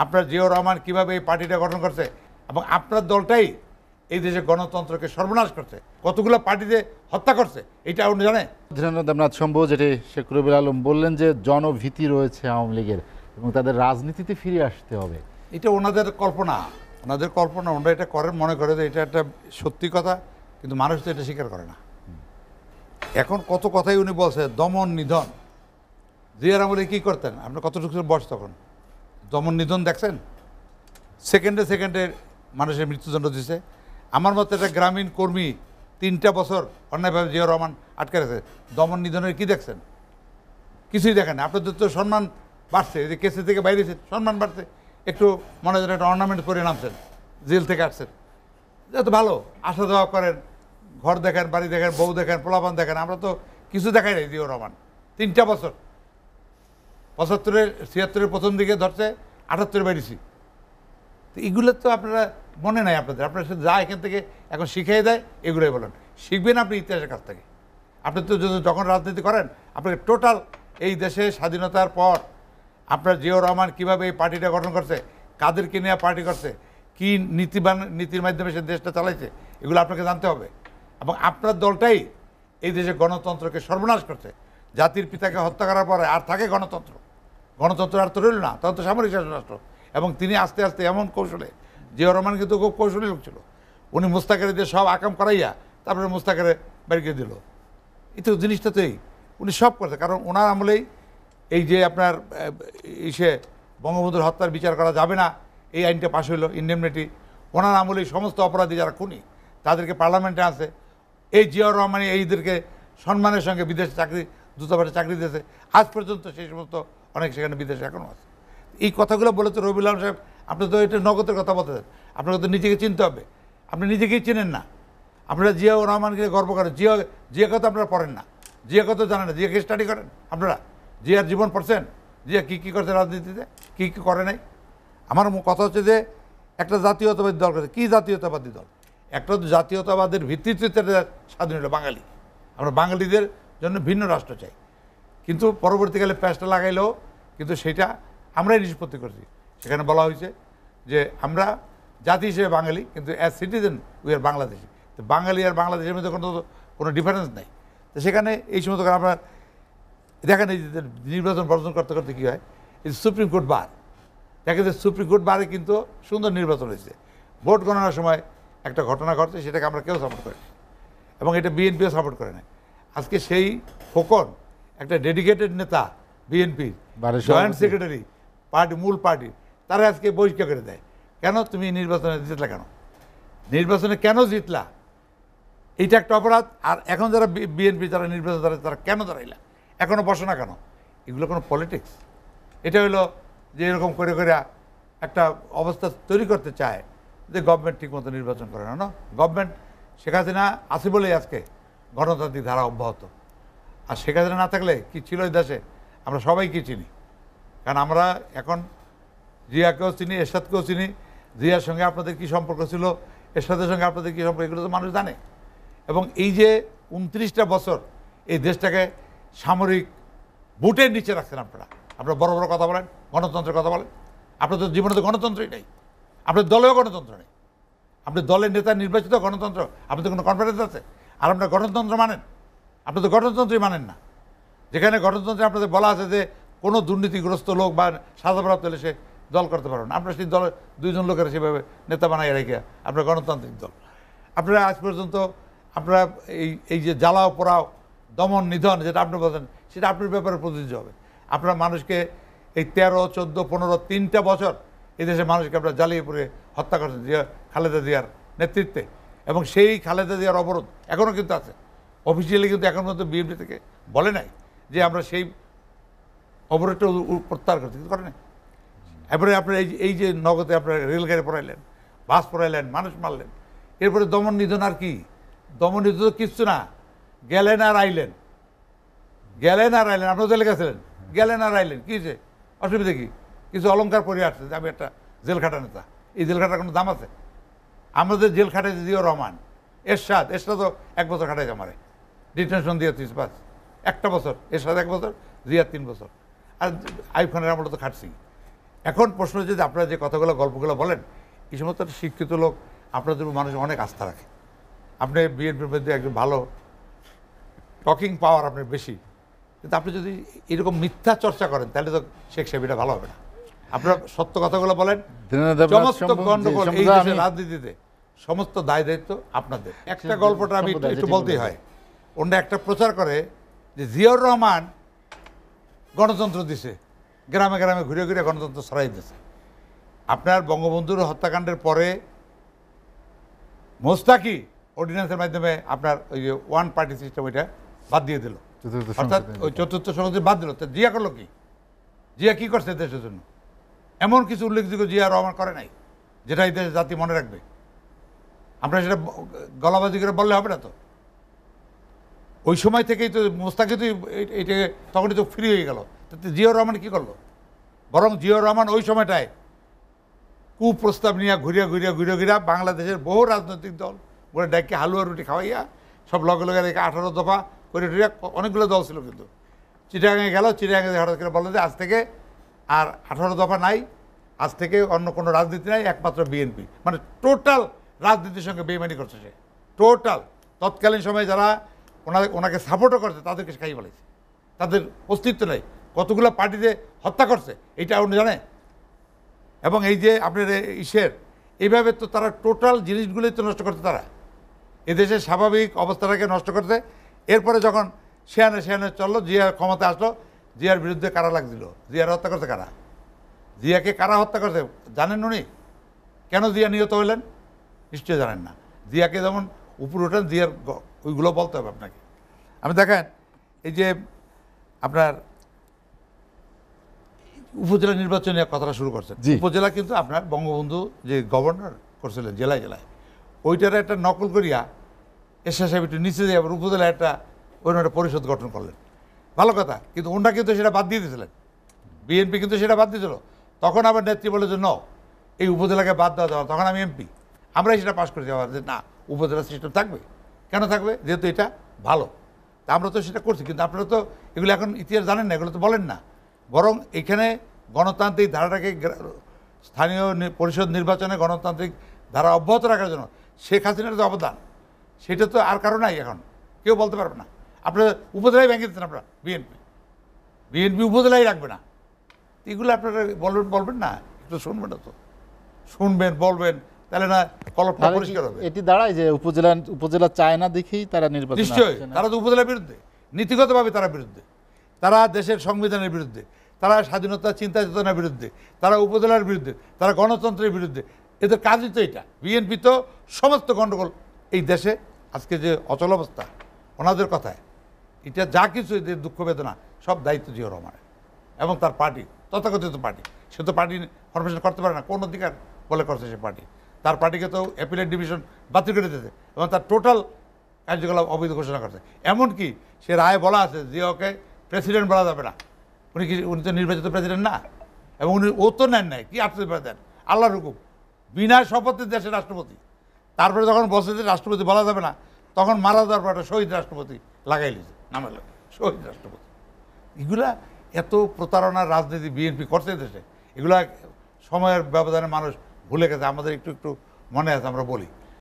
আপনার জিয়াউর রহমান কীভাবে এই পার্টিটা গঠন করছে এবং আপনার দলটাই এই দেশে গণতন্ত্রকে সর্বনাশ করছে, কতগুলো পার্টিতে হত্যা করছে, এটা উনি জানে। দেবনাথ শম্ভু, যেটি শেখ রবিউল আলম বললেন যে জনভীতি রয়েছে আওয়ামী লীগের এবং তাদের রাজনীতিতে ফিরে আসতে হবে, এটা ওনাদের কল্পনা, ওনারা এটা করেন, মনে করে যে এটা একটা সত্যি কথা, কিন্তু মানুষ তো এটা স্বীকার করে না। এখন কত কথাই উনি বলছে, দমন নিধন। জিয়ার আমলে কী করতেন, আপনার কতটুকু বয়স তখন? দমন নিধন দেখছেন? সেকেন্ডে মানুষের মৃত্যুদণ্ড দিছে। আমার মতো একটা গ্রামীণ কর্মী 3টা বছর অন্যায়ভাবে জিয়াউর রহমান আটকে রেখেছে। দমন নিধনের কি দেখছেন? কিছুই দেখেন। আপনাদের তো সম্মান বাড়ছে, এই যে কেসে থেকে বাইরেছে, সম্মান বাড়ছে, একটু মনে হয় একটা অর্নামেন্ট করে নামছেন, জেল থেকে আসছেন, যত ভালো আসা যাওয়া করেন, ঘর দেখেন, বাড়ি দেখেন, বউ দেখেন, পোলাপান দেখেন। আমরা তো কিছু দেখাই নাই জিয়াউর রহমান 3টা বছর, 75-76 প্রথম দিকে ধরছে, 78 বেরিয়েছি। তো এগুলো তো আপনারা মনে নাই আপনাদের, আপনার সাথে যা এখান থেকে এখন শিখিয়ে দেয় এগুলোই বলেন, শিখবেন আপনি ইতিহাসের কাছ থেকে। আপনি তো যখন রাজনীতি করেন, আপনাকে টোটাল এই দেশে স্বাধীনতার পর আপনার জিয়াউর রহমান কীভাবে এই পার্টিটা গঠন করছে, কাদেরকে নিয়ে পার্টি করছে, কী নীতির মাধ্যমে সে দেশটা চালাইছে, এগুলো আপনাকে জানতে হবে। এবং আপনার দলটাই এই দেশে গণতন্ত্রকে সর্বনাশ করছে। জাতির পিতাকে হত্যা করার পরে আর থাকে গণতন্ত্র আর তো রইল না, তখন তো সামরিক শাসনরাষ্ট্র। এবং তিনি আস্তে আস্তে এমন কৌশলে, জিয়াউর রহমান কিন্তু খুব কৌশলী লোক ছিল, উনি মুস্তাকের দিয়ে সব আকাম করাইয়া তারপরে মুস্তাকের বেরিয়ে দিল। এই তো জিনিসটা তো উনি সব করছে, কারণ ওনার আমলেই এই যে আপনার ইসে বঙ্গবন্ধুর হত্যার বিচার করা যাবে না এই আইনটা পাশ হইল, ইনডেমনিটি। ওনার আমলেই সমস্ত অপরাধী যারা খুনি তাদেরকে পার্লামেন্টে আসে। এই জিয়াউর রহমানই এইদেরকে সম্মানের সঙ্গে বিদেশে দূতাবাসে চাকরি দিয়েছে, আজ পর্যন্ত সেই সমস্ত অনেক সেখানে বিদেশে এখনও আছে। এই কথাগুলো বলে তো রবিউল আলম সাহেব, আপনি তো এটা নগদের কথা বলতে চান, আপনাকে তো নিজেকে চিনতে হবে। আপনি নিজেকেই চেনেন না। আপনারা জিয়াউর রহমানকে গর্ব করেন, জিয়া কথা আপনারা পড়েন না, জিয়া কথা জানেন না, জিয়াকে স্টাডি করেন আপনারা, জিয়ার জীবন পড়ছেন, জিয়া কী করছে রাজনীতিতে, কী করে নাই। আমার কথা হচ্ছে যে একটা জাতীয়তাবাদী দল করেছে। কী জাতীয়তাবাদী দল? একটা জাতীয়তাবাদের ভিত্তিতে স্বাধীন হলো বাঙালি। আমরা বাঙালিদের জন্য ভিন্ন রাষ্ট্র চাই, কিন্তু পরবর্তীকালে প্যাচটা লাগাইলেও কিন্তু সেটা আমরাই নিষ্পত্তি করছি। সেখানে বলা হয়েছে যে আমরা জাতি হিসেবে বাঙালি, কিন্তু as citizen we are Bangladeshi. তো বাঙালি আর বাংলাদেশের মধ্যে কোনো ডিফারেন্স নাই। তো সেখানে এই সমস্ত আমরা দেখেন, এই যে নির্বাচন বর্জন করতে করতে কী হয়, এই সুপ্রিম কোর্ট বার দেখে যে সুপ্রিম কোর্ট বারে কিন্তু সুন্দর নির্বাচন হয়েছে। ভোট গণনার সময় একটা ঘটনা ঘটছে, সেটাকে আমরা কেউ সাপোর্ট করি, এবং এটা বিএনপিও সাপোর্ট করে না। আজকে সেই খোকন একটা ডেডিকেটেড নেতা, বিএনপির জয়েন্ট সেক্রেটারি, মূল পার্টি, তারা আজকে বহিষ্কার করে দেয়। কেন? তুমি নির্বাচনে জিতলা কেন? নির্বাচনে কেন জিতলা? এইটা একটা অপরাধ। আর এখন যারা বিএনপি যারা নির্বাচন দাঁড়ায়, তারা কেন দাঁড়াইলা, এখনও বসো না কেন? এগুলো কোনো পলিটিক্স? এটা হলো যে এরকম করে একটা অবস্থা তৈরি করতে চায় যে গভর্নমেন্ট ঠিকমতো নির্বাচন করে না। গভর্নমেন্ট শেখ হাসিনা আছে বলেই আজকে গণতান্ত্রিক ধারা অব্যাহত। আর শেখ হাসিনা না থাকলে কি ছিল এই দেশে, আমরা সবাইকে চিনি। কারণ আমরা এখন জিয়াকেও চিনি, এরশাদকেও চিনি। জিয়ার সঙ্গে আপনাদের কী সম্পর্ক ছিল, এরশাদের সঙ্গে আপনাদের কী সম্পর্ক, এগুলো তো মানুষ জানে। এবং এই যে 29টা বছর এই দেশটাকে সামরিক বুটের নিচে রাখছেন আপনারা বড় বড় কথা বলেন, গণতন্ত্রের কথা বলেন। আপনাদের জীবনে তো গণতন্ত্রই নেই, আপনার দলেও গণতন্ত্র নেই। আপনি দলের নেতা নির্বাচিত গণতন্ত্র, আপনাদের কোনো কনফিডেন্স আছে? আর আপনার গণতন্ত্র মানেন? আপনি তো গণতন্ত্রই মানেন না। যেখানে গণতন্ত্রে আপনাদের বলা আছে যে কোনো দুর্নীতিগ্রস্ত লোক বা সাজাপ্রাপ্ত হলে সে দল করতে পারবেন, আপনারা সেই দলের 2জন লোকের সেভাবে নেতা বানাই রেখে আপনার গণতান্ত্রিক দল। আপনারা আজ পর্যন্ত আপনারা এই যে জ্বালাও পোড়াও, দমন নিধন যেটা আপনি বলছেন, সেটা আপনার ব্যাপারে প্রযোজ্য হবে। আপনারা মানুষকে এই 13, 14, 15, 3টা বছর এই দেশের মানুষকে আপনারা জ্বালিয়ে পড়ে হত্যা করছেন খালেদা জিয়ার নেতৃত্বে। এবং সেই খালেদা জিয়ার অবরোধ এখনও কিন্তু আছে। অফিসিয়ালি কিন্তু এখন পর্যন্ত বিএনপি থেকে বলে নাই যে আমরা সেই অবরোধটা প্রত্যাহার করছি, কিন্তু করে নাই। এরপরে আপনার এই যে নগদে আপনার রেলগাড়ি পড়াইলেন, বাস পড়াইলেন, মানুষ মারলেন, এরপরে দমন নিধন। আর কি দমন নিধন? তো কিচ্ছু না। গেলেন আর আইলেন, আপনার জেলে গেছিলেন, গেলেন আর আইলেন, কী যে অসুবিধা কি? কিছু অলঙ্কার পরে আসছে যে আমি একটা জেল খাটা নেতা। এই জেল খাটার কোনো দাম আছে? আমাদের জেল খাটাইছে জিয়াউর রহমান, এরশাদও 1 বছর খাটাইছে আমারে, ডিটেনশন দিয়ে 30 পাস, 1টা বছর, এরশাদ 1 বছর, জিয়া 3 বছর। আর আইয়ুব খানের আমরা তো খাটছি। এখন প্রশ্ন হচ্ছে যে আপনারা যে কথাগুলো গল্পগুলো বলেন এই সমস্ত শিক্ষিত লোক আপনাদের উপর মানুষ অনেক আস্থা রাখে। আপনি বিএনপির মধ্যে একজন ভালো টকিং পাওয়ার আপনার বেশি, কিন্তু আপনি যদি এরকম মিথ্যা চর্চা করেন তাহলে তো শেখ সাহেবটা ভালো হবে না। আপনারা সত্য কথাগুলো বলেন। সমস্ত গণ্ডগোল এই দেশের রাজনীতিতে সমস্ত দায় দায়িত্ব আপনাদের। একটা গল্পটা আমি একটু বলতেই হয়। অন্য একটা প্রচার করে যে জিয়াউর রহমান গণতন্ত্র দিছে, গ্রামে গ্রামে ঘুরে ঘুরে গণতন্ত্র ছড়াই দিয়েছে। আপনার বঙ্গবন্ধুর হত্যাকাণ্ডের পরে মোস্তাকি অর্ডিন্যান্সের মাধ্যমে আপনার ওই যে ওয়ান পার্টি সিস্টেম ওইটা বাদ দিয়ে দিল, অর্থাৎ ওই চতুর্থ সংসদে বাদ দিল। তো জিয়া করলো কি? জিয়া কি করছে দেশের জন্য? এমন কিছু উল্লেখযোগ্য জিয়া রহমান করে নাই যেটা এই দেশের জাতি মনে রাখবে। আমরা সেটা গলাবাজি করে বললে হবে না তো। ওই সময় থেকেই তো মোস্তাকি তো এইটাকে তখনই তো ফ্রি হয়ে গেল। তাতে জিয়াউর রহমান কী করলো? বরং জিয়াউর রহমান ওই সময়টায় কুপ্রস্তাব নিয়ে ঘুরিয়া বাংলাদেশের বহু রাজনৈতিক দল ওরা ডাইকে হালুয়া রুটি খাওয়াইয়া সব লগে লগে রেখে 18 দফা করে টুরিয়া অনেকগুলো দল ছিল, কিন্তু চিটাগাঙে গেল, চিটাগাঙে হঠাৎ করে বললো যে আজ থেকে আর 18 দফা নাই, আজ থেকে অন্য কোনো রাজনীতি নাই, একমাত্র বিএনপি। মানে টোটাল রাজনীতির সঙ্গে বেইমানি করছে সে, টোটাল। তৎকালীন সময়ে যারা ওনাকে সাপোর্টও করছে তাদেরকে খাই বলেছে, তাদের অস্তিত্ব নেই। কতগুলো পার্টিতে হত্যা করছে এইটা উনি জানে। এবং এই যে আপনার এইভাবে তো তারা টোটাল জিনিসগুলোই তো নষ্ট করছে। তারা এদেশের স্বাভাবিক অবস্থাটাকে নষ্ট করছে। এরপরে যখন সেয়ানে চললো, জিয়ার ক্ষমতা আসলো, জিয়ার বিরুদ্ধে কারা লাগছিল? জিয়ার হত্যা করছে কারা? জিয়াকে কারা হত্যা করছে জানেন উনি? কেন জিয়া নিহত হইলেন? নিশ্চয়ই জানেন না। জিয়াকে যেমন উপরে ওঠেন, জিয়ার ওইগুলো বলতে হবে আপনাকে। আমি দেখেন এই যে আপনার উপজেলা নির্বাচনে কথাটা শুরু করছেন। উপজেলা কিন্তু আপনার বঙ্গবন্ধু যে গভর্নর করছিলেন জেলায় জেলায়, ওইটার একটা নকল করিয়া এরশাদ সাহেব একটু নিচে দিয়ে আবার উপজেলায় একটা অন্য একটা পরিষদ গঠন করলেন। ভালো কথা, কিন্তু ওনারা কিন্তু সেটা বাদ দিয়ে দিয়েছিলেন। বিএনপি কিন্তু সেটা বাদ দিয়েছিল। তখন আবার নেত্রী বলে যে ন, এই উপজেলাকে বাদ দেওয়া যাওয়া। তখন আমি এমপি, আমরাই সেটা পাশ করে যাওয়ার যে না, উপজেলা সিস্টেম থাকবে। কেন থাকবে? যেহেতু এটা ভালো। তা আমরা তো সেটা করছি, কিন্তু আপনারা তো এগুলো এখন ইতিহাস জানেন না, এগুলো তো বলেন না। বরং এখানে গণতান্ত্রিক ধারাটাকে স্থানীয় পরিষদ নির্বাচনে গণতান্ত্রিক ধারা অব্যাহত রাখার জন্য শেখ হাসিনার যে অবদান, সেটা তো আর কারো নাই। এখন কেউ বলতে পারবে না। আপনারা উপজেলায় ভেঙে দিচ্ছেন, আপনারা বিএনপি উপজেলায় রাখবে না। এগুলো আপনারা বলবেন না, একটু শুনবেন না তো, শুনবেন বলবেন, তাহলে না কলপটা পরিষ্কার হবে। এটি দাঁড়ায় যে উপজেলা চায় না দেখেই তারা নির্বাচন। নিশ্চয়ই তারা তো উপজেলার বিরুদ্ধে, নীতিগতভাবে তারা বিরুদ্ধে, তারা দেশের সংবিধানের বিরুদ্ধে, তারা স্বাধীনতা চিন্তা চেতনার বিরুদ্ধে, তারা উপজেলার বিরুদ্ধে, তারা গণতন্ত্রের বিরুদ্ধে। এদের কাজই তো এটা। বিএনপি তো সমস্ত গণ্ডগোল এই দেশে আজকে যে অচল অবস্থা, ওনাদের কথায় এটা যা কিছু এদের দুঃখ বেদনা সব দায়িত্ব জিয়াউর রহমানের এবং তার পার্টি, তথাকথিত পার্টি। সে তো পার্টি ফরমেশন করতে পারে না, কোন অধিকার বলে করছে সে পার্টি? তার পার্টিকে তো অ্যাপিলেট ডিভিশন বাতিল করে দিয়েছে এবং তার টোটাল কার্যকলাপ অবৈধ ঘোষণা করছে। এমনকি সে রায়ে বলা আছে যে ওকে প্রেসিডেন্ট বলা যাবে না। উনি তো নির্বাচিত প্রেসিডেন্ট না, এবং ও তো নেন নাই। কি আপনি দেন? আল্লাহর হুকুম, বিনা শপথে দেশের রাষ্ট্রপতি। তারপরে যখন বসে যে রাষ্ট্রপতি বলা যাবে না, তখন মারা যাওয়ার পর একটা শহীদ রাষ্ট্রপতি লাগাই লিছে, নামে শহীদ রাষ্ট্রপতি। এগুলা এত প্রতারণার রাজনীতি বিএনপি করছে দেশে, এগুলা সময়ের ব্যবধানে মানুষ ভুলে গেছে। আমাদের একটু একটু মনে আছে, আমরা বলি।